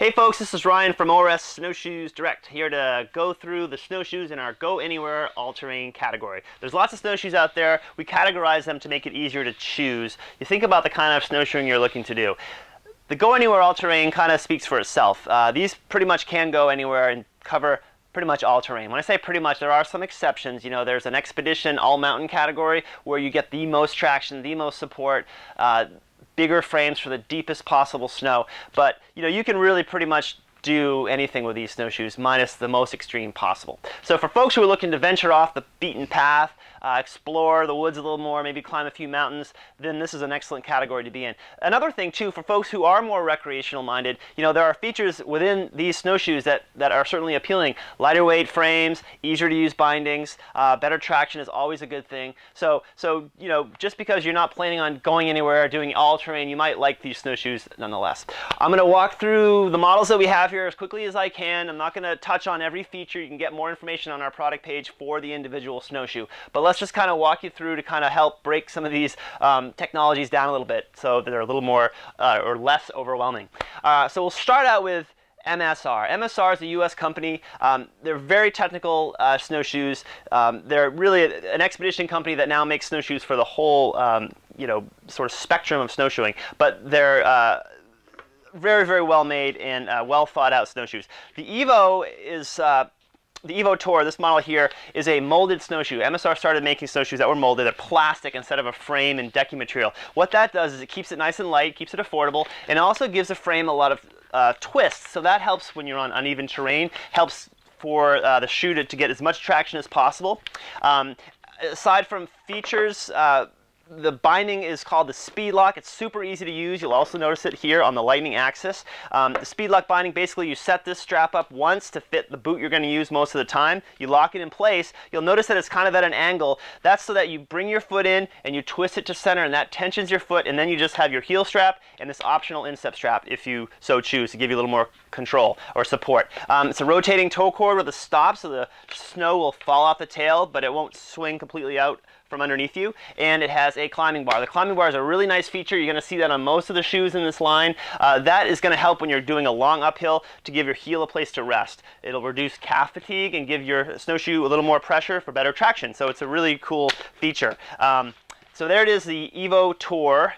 Hey folks, this is Ryan from ORS Snowshoes Direct, here to go through the snowshoes in our Go Anywhere all-terrain category. There's lots of snowshoes out there. We categorize them to make it easier to choose. You think about the kind of snowshoeing you're looking to do. The Go Anywhere all-terrain kind of speaks for itself. These pretty much can go anywhere and cover pretty much all terrain. When I say pretty much, there are some exceptions. You know, there's an expedition all mountain category where you get the most traction, the most support, bigger frames for the deepest possible snow. But you know, you can really pretty much do anything with these snowshoes minus the most extreme possible. So for folks who are looking to venture off the beaten path, explore the woods a little more, maybe climb a few mountains, then this is an excellent category to be in. Another thing too, for folks who are more recreational minded, you know, there are features within these snowshoes that are certainly appealing. Lighter weight frames, easier to use bindings, better traction is always a good thing. So you know, just because you're not planning on going anywhere, doing all terrain, you might like these snowshoes nonetheless. I'm going to walk through the models that we have here as quickly as I can. I'm not going to touch on every feature. You can get more information on our product page for the individual snowshoe. But let's just kind of walk you through to kind of help break some of these technologies down a little bit so that they're a little more or less overwhelming. So we'll start out with MSR. MSR is a US company. They're very technical snowshoes. They're really an expedition company that now makes snowshoes for the whole you know, sort of spectrum of snowshoeing. But they're very, very well made and well thought out snowshoes. The Evo is the Evo Tour. This model here is a molded snowshoe. MSR started making snowshoes that were molded. They're plastic instead of a frame and decking material. What that does is it keeps it nice and light, keeps it affordable, and also gives the frame a lot of twists. So that helps when you're on uneven terrain, helps for the shoe to get as much traction as possible. Aside from features, the binding is called the speed lock. It's super easy to use. You'll also notice it here on the lightning axis. The speed lock binding, basically you set this strap up once to fit the boot you're going to use most of the time. You lock it in place. You'll notice that it's kind of at an angle. That's so that you bring your foot in and you twist it to center, and that tensions your foot, and then you just have your heel strap and this optional instep strap if you so choose to give you a little more control or support. It's a rotating toe cord with a stop, so the snow will fall off the tail, but it won't swing completely out from underneath you, and it has a climbing bar. The climbing bar is a really nice feature. You're going to see that on most of the shoes in this line. That is going to help when you're doing a long uphill to give your heel a place to rest. It'll reduce calf fatigue and give your snowshoe a little more pressure for better traction. So it's a really cool feature. So there it is, the Evo Tour.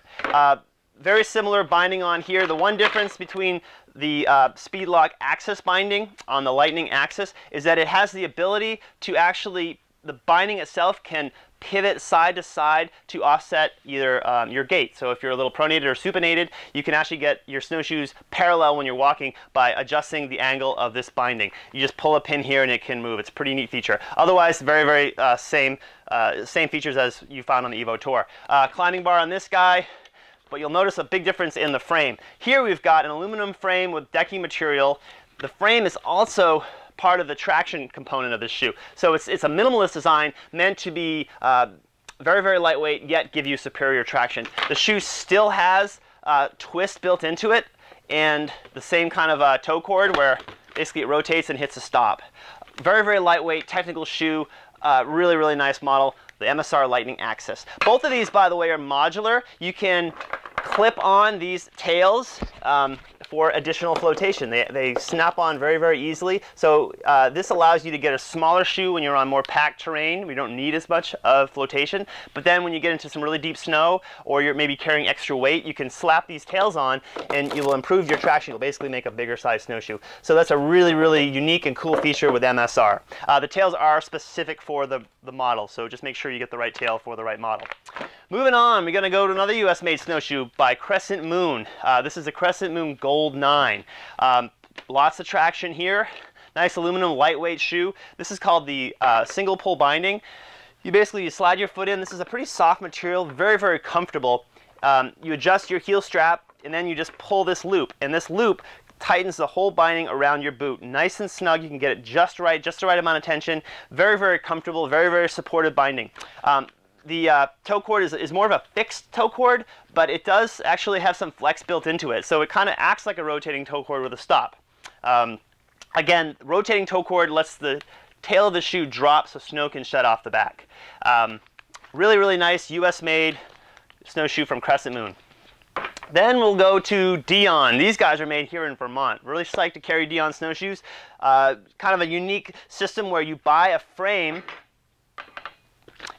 Very similar binding on here. The one difference between the speed lock axis binding on the lightning axis is that it has the ability to actually, the binding itself can pivot side to side to offset either your gait. So if you're a little pronated or supinated, you can actually get your snowshoes parallel when you're walking by adjusting the angle of this binding. You just pull a pin here and it can move. It's a pretty neat feature. Otherwise, very same features as you found on the Evo Tour. Climbing bar on this guy, but you'll notice a big difference in the frame. Here we've got an aluminum frame with decking material. The frame is also part of the traction component of this shoe. So it's a minimalist design meant to be very lightweight, yet give you superior traction. The shoe still has twist built into it and the same kind of toe cord where basically it rotates and hits a stop. Very lightweight, technical shoe, really nice model, the MSR Lightning Axis. Both of these, by the way, are modular. You can clip on these tails for additional flotation. They snap on very easily. So this allows you to get a smaller shoe when you're on more packed terrain. We don't need as much of flotation. But then when you get into some really deep snow or you're maybe carrying extra weight, you can slap these tails on and you will improve your traction. You'll basically make a bigger size snowshoe. So that's a really unique and cool feature with MSR. The tails are specific for the model, so just make sure you get the right tail for the right model. Moving on, we're going to go to another US made snowshoe by Crescent Moon. This is the Crescent Moon Gold 9. Lots of traction here. Nice aluminum lightweight shoe. This is called the single pull binding. You slide your foot in. This is a pretty soft material, very comfortable. You adjust your heel strap and then you just pull this loop, and this loop tightens the whole binding around your boot. Nice and snug. You can get it just the right amount of tension. Very comfortable, very supportive binding. The toe cord is more of a fixed toe cord, but it does actually have some flex built into it. So it kind of acts like a rotating toe cord with a stop. Again, rotating toe cord lets the tail of the shoe drop so snow can shed off the back. Really nice US made snowshoe from Crescent Moon. Then we'll go to Dion. These guys are made here in Vermont. Really psyched to carry Dion snowshoes. Kind of a unique system where you buy a frame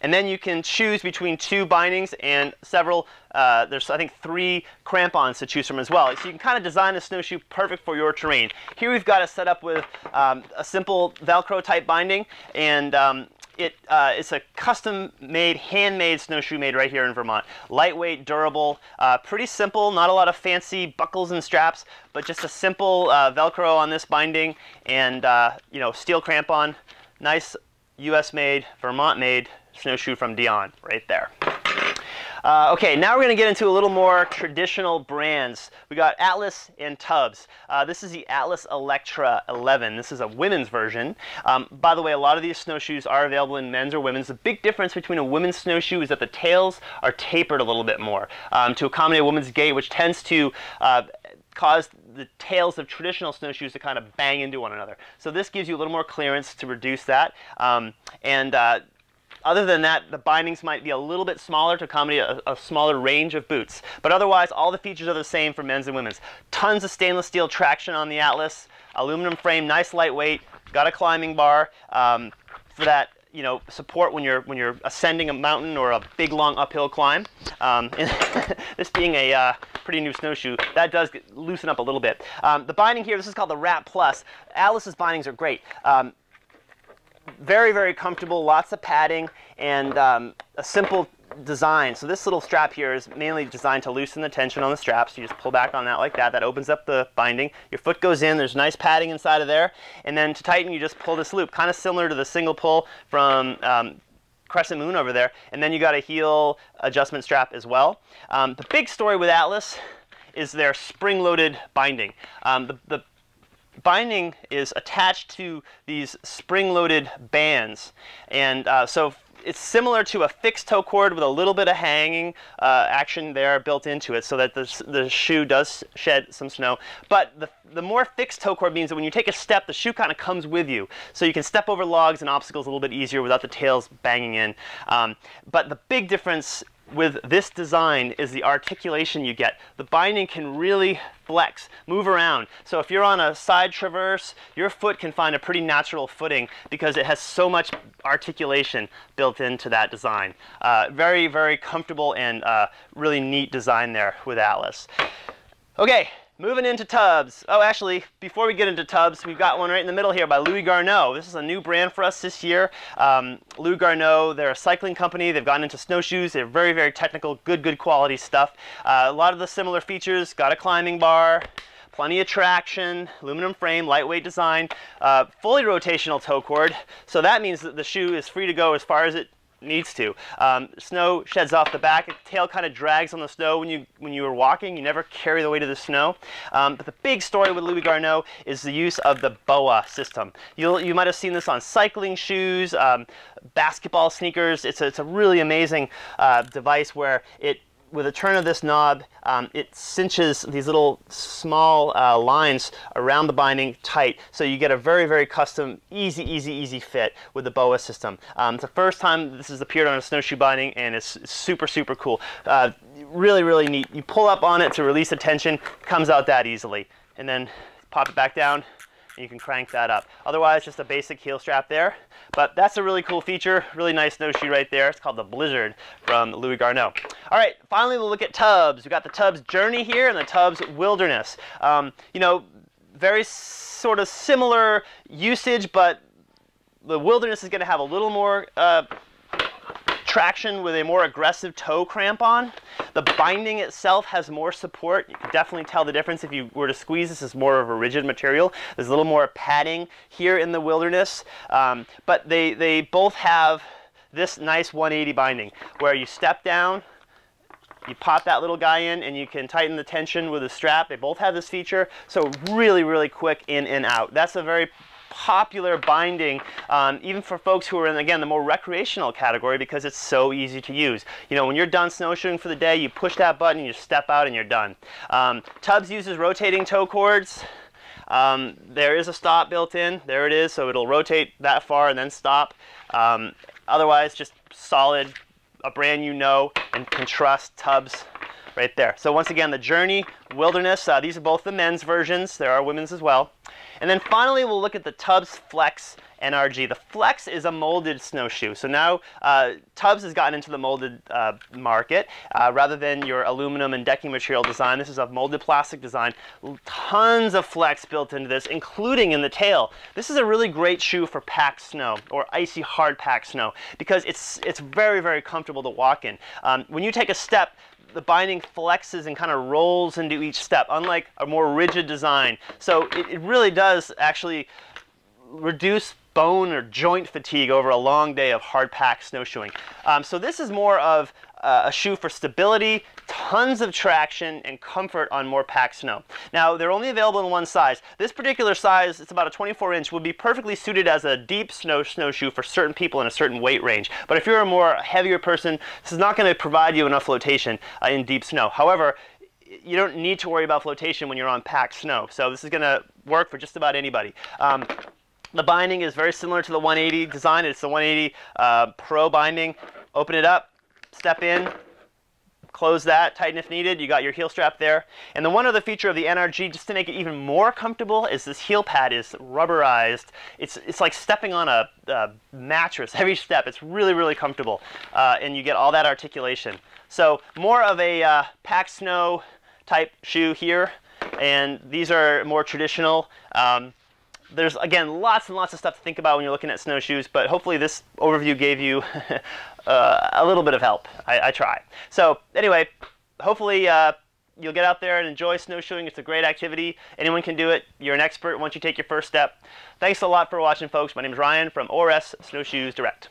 and then you can choose between 2 bindings and several, there's I think 3 crampons to choose from as well. So you can kind of design a snowshoe perfect for your terrain. Here we've got it set up with a simple Velcro type binding, and it's a custom-made, handmade snowshoe made right here in Vermont. Lightweight, durable, pretty simple, not a lot of fancy buckles and straps, but just a simple Velcro on this binding and you know, steel crampon. Nice US-made, Vermont-made snowshoe from Dion right there. Okay, now we're going to get into a little more traditional brands. We got Atlas and Tubbs. This is the Atlas Electra 11. This is a women's version. By the way, a lot of these snowshoes are available in men's or women's. The big difference between a women's snowshoe is that the tails are tapered a little bit more to accommodate a woman's gait, which tends to cause the tails of traditional snowshoes to kind of bang into one another. So this gives you a little more clearance to reduce that. Other than that, the bindings might be a little bit smaller to accommodate a smaller range of boots. But otherwise, all the features are the same for men's and women's. Tons of stainless steel traction on the Atlas, aluminum frame, nice lightweight, got a climbing bar for that, you know, support when you're ascending a mountain or a big long uphill climb. This being a pretty new snowshoe, that does loosen up a little bit. The binding here, this is called the Wrap Plus. Atlas's bindings are great. Very, very comfortable, lots of padding, and a simple design. So this little strap here is mainly designed to loosen the tension on the straps. You just pull back on that like that. That opens up the binding. Your foot goes in. There's nice padding inside of there. And then to tighten, you just pull this loop, kind of similar to the single pull from Crescent Moon over there. And then you got a heel adjustment strap as well. The big story with Atlas is their spring-loaded binding. The binding is attached to these spring-loaded bands, and so it's similar to a fixed toe cord with a little bit of hanging action there built into it, so that the shoe does shed some snow. But the more fixed toe cord means that when you take a step, the shoe kind of comes with you, so you can step over logs and obstacles a little bit easier without the tails banging in. But the big difference with this design is the articulation you get. The binding can really flex, move around. So if you're on a side traverse, your foot can find a pretty natural footing because it has so much articulation built into that design. Very, very comfortable and really neat design there with Atlas. Okay. Moving into Tubbs. Oh, actually, before we get into Tubbs, we've got one right in the middle here by Garneau. This is a new brand for us this year. Garneau, they're a cycling company. They've gotten into snowshoes. They're very, very technical, good quality stuff. A lot of the similar features, got a climbing bar, plenty of traction, aluminum frame, lightweight design, fully rotational toe cord. So that means that the shoe is free to go as far as it needs to. Snow sheds off the back. The tail kind of drags on the snow when you are walking. You never carry the weight of the snow. But the big story with Garneau is the use of the BOA system. You might have seen this on cycling shoes, basketball sneakers. It's a really amazing device where with a turn of this knob, it cinches these little small lines around the binding tight, so you get a very, very custom, easy fit with the BOA system. It's the first time this has appeared on a snowshoe binding, and it's super cool. Really neat. You pull up on it to release the tension, comes out that easily, and then pop it back down, and you can crank that up. Otherwise, just a basic heel strap there. But that's a really cool feature, really nice snowshoe right there. It's called the Blizzard from Garneau. All right, finally we'll look at Tubbs. We've got the Tubbs Journey here and the Tubbs Wilderness. You know, very sort of similar usage, but the Wilderness is going to have a little more traction with a more aggressive toe crampon. The binding itself has more support. You can definitely tell the difference if you were to squeeze. This is more of a rigid material. There's a little more padding here in the Wilderness, but they both have this nice 180 binding where you step down, you pop that little guy in, and you can tighten the tension with a strap. They both have this feature, so really quick in and out. That's a very popular binding, even for folks who are in, again, the more recreational category, because it's so easy to use. You know, when you're done snowshoeing for the day, you push that button, you step out, and you're done. Tubbs uses rotating toe cords. There is a stop built in. There it is, so it'll rotate that far and then stop. Otherwise, just solid, a brand you know and can trust, Tubbs. right there. So once again, the Journey, Wilderness, these are both the men's versions. There are women's as well. And then finally, we'll look at the Tubbs Flex NRG. The Flex is a molded snowshoe. So now Tubbs has gotten into the molded market rather than your aluminum and decking material design. This is a molded plastic design. Tons of flex built into this, including in the tail. This is a really great shoe for packed snow or icy hard packed snow because it's very, very comfortable to walk in. When you take a step, the binding flexes and kind of rolls into each step, unlike a more rigid design. So it really does actually reduce bone or joint fatigue over a long day of hard packed snowshoeing. So this is more of a shoe for stability, tons of traction, and comfort on more packed snow. Now, they're only available in one size. This particular size, it's about a 24-inch, would be perfectly suited as a deep snowshoe for certain people in a certain weight range. But if you're a more heavier person, this is not going to provide you enough flotation in deep snow. However, you don't need to worry about flotation when you're on packed snow. So this is going to work for just about anybody. The binding is very similar to the 180 design. It's the 180 Pro binding. Open it up, step in, close that, tighten if needed. You got your heel strap there. And the one other feature of the NRG, just to make it even more comfortable, is this heel pad is rubberized. It's like stepping on a mattress every step. It's really, really comfortable. And you get all that articulation. So more of a packed snow type shoe here. And these are more traditional. There's, again, lots and lots of stuff to think about when you're looking at snowshoes, but hopefully this overview gave you a little bit of help. I try. So anyway, hopefully you'll get out there and enjoy snowshoeing. It's a great activity. Anyone can do it. You're an expert once you take your first step. Thanks a lot for watching, folks. My name is Ryan from ORS Snowshoes Direct.